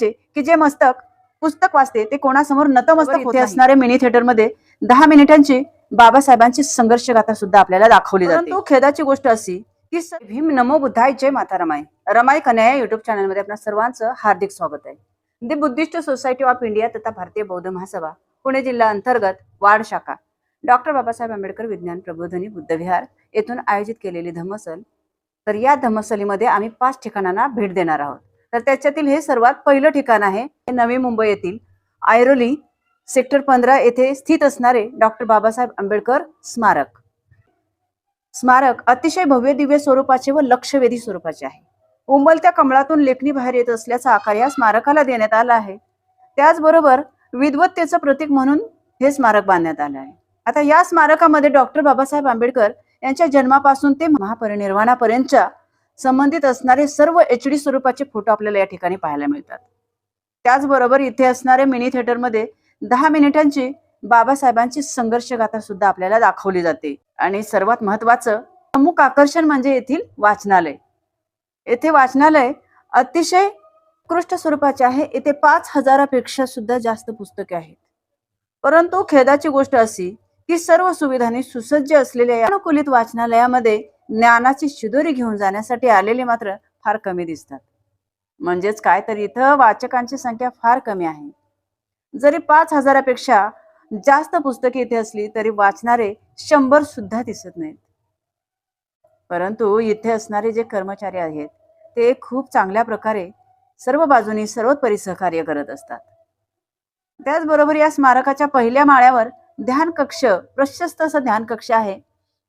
की जे मस्तक पुस्तक वाचते ते कोणासमोर नतमस्तक होते असणारे मिनी थिएटर मध्ये 10 मिनिटांची बाबासाहेबांची संघर्ष गाथा सुद्धा आपल्याला दाखवली जाते। परंतु खेदाची गोष्ट अशी की भीम नमो बुद्धाय जय माता रमाई रमाई कन्या या युट्यूब चॅनल मध्ये आपल्या सर्वांचं हार्दिक स्वागत आहे। The Buddhist society of India तथा भारतीय बौद्ध महासभा पुणे जिल्हा अंतर्गत वार्ड शाखा डॉक्टर बाबासाहेब आंबेडकर विज्ञान प्रबोधिनी बुद्धविहार येथून आयोजित केलेली धम्मसल। तर या धम्मसलीमध्ये आम्ही 5 ठिकाणांना भेट देणार आहोत। तर त्याच्यातील हे सर्वात पहिलं ठिकाण आहे नवी मुंबई येथील ऐरोली सेक्टर 15 येथे स्थित असणारे डॉक्टर बाबासाहेब आंबेडकर स्मारक। स्मारक अतिशय भव्य दिव्य स्वरूपाचे व लक्षवेधी स्वरूपाचे आहे। उमलत्या कमळातून लेखणी बाहेर येत असल्याचा आकार या स्मारकाला देण्यात आला आहे। त्याचबरोबर विद्वत्तेचं प्रतीक म्हणून हे स्मारक बांधण्यात आलं आहे। आता या स्मारकामध्ये डॉक्टर बाबासाहेब आंबेडकर यांच्या जन्मापासून ते महापरिनिर्वाणापर्यंतच्या संबंधित असणारे सर्व HD स्वरूपाचे फोटो आपल्याला या ठिकाणी पाहायला मिळतात। त्याचबरोबर इथे असणारे मिनी थिएटर मध्ये 10 मिनिटांची बाबासाहेबांची संघर्ष गाथा सुद्धा आपल्याला दाखवली जाते। आणि सर्वात महत्त्वाचं प्रमुख आकर्षण म्हणजे येथील वाचनालय। येथे वाचनालय अतिशय उत्कृष्ट स्वरूपाचे आहे। येथे 5000 पेक्षा सुद्धा जास्त पुस्तके आहेत। परंतु खेदाची गोष्ट अशी की सर्व सुविधांनी सुसज्ज असलेल्या या अनुकूलित वाचनालयामध्ये ज्ञानाची शिदोरी घेऊन जाण्यासाठी आलेले मात्र फार कमी दिसतात। म्हणजेच काय तर इथं वाचकांची संख्या फार कमी आहे। जरी 5000 पेक्षा जास्त पुस्तके इथे असली तरी वाचणारे 100 सुद्धा दिसत नाहीत। परंतु इथे असणारे जे कर्मचारी आहेत ते खूप चांगल्या प्रकारे सर्व बाजूनी सर्वोपरी सहकार्य करत असतात। त्याचबरोबर या स्मारकाच्या पहिल्या माळ्यावर ध्यान कक्ष, प्रशस्त असं ध्यान कक्ष आहे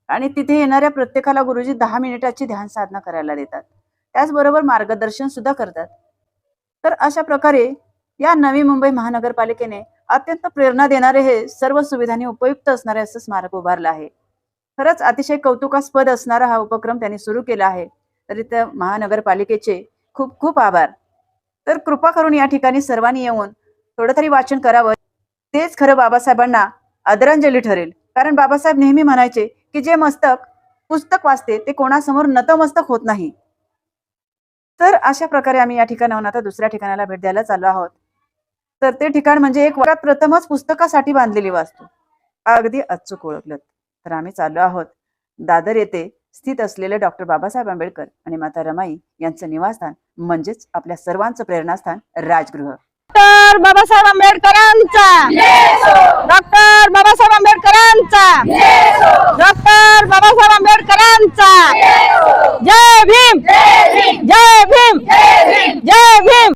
आणि तिथे येणाऱ्या प्रत्येकाला गुरुजी 10 मिनिटाची ध्यान साधना करायला देतात। त्याचबरोबर मार्गदर्शन सुद्धा करतात। तर अशा प्रकारे या नवी मुंबई महानगरपालिकेने अत्यंत प्रेरणा देणारे हे सर्व सुविधांनी उपयुक्त असणारे असं स्मारक उभारलं आहे। खरंच अतिशय कौतुकास्पद असणारा हा उपक्रम त्यांनी सुरू केला आहे। तरी त्या महानगरपालिकेचे खूप खूप आभार। तर कृपा करून या ठिकाणी सर्वांनी येऊन थोडं तरी वाचन करावं। तेच खरं बाबासाहेबांना आदरांजली ठरेल। कारण बाबासाहेब नेहमी म्हणायचे की जे मस्तक पुस्तक वाचते ते कोणासमोर नतमस्तक होत नाही। तर अशा प्रकारे आम्ही या ठिकाणाहून आता दुसऱ्या ठिकाणाला भेट द्यायला चाललो आहोत। तर ते ठिकाण म्हणजे एक वर्गात प्रथमच पुस्तकासाठी बांधलेली वास्तू। अगदी अचूक ओळखलं। तर आम्ही चाललो आहोत दादर येथे स्थित असलेले डॉक्टर बाबासाहेब आंबेडकर आणि माता रमाई यांचं निवासस्थान म्हणजेच आपल्या सर्वांचं प्रेरणास्थान राजगृह। डॉक्टर बाबासाहेब आंबेडकरांचा डॉक्टर बाबासाहेब आंबेडकरांचा डॉक्टर बाबासाहेब आंबेडकरांचा जय भीम जय भीम जय भीम।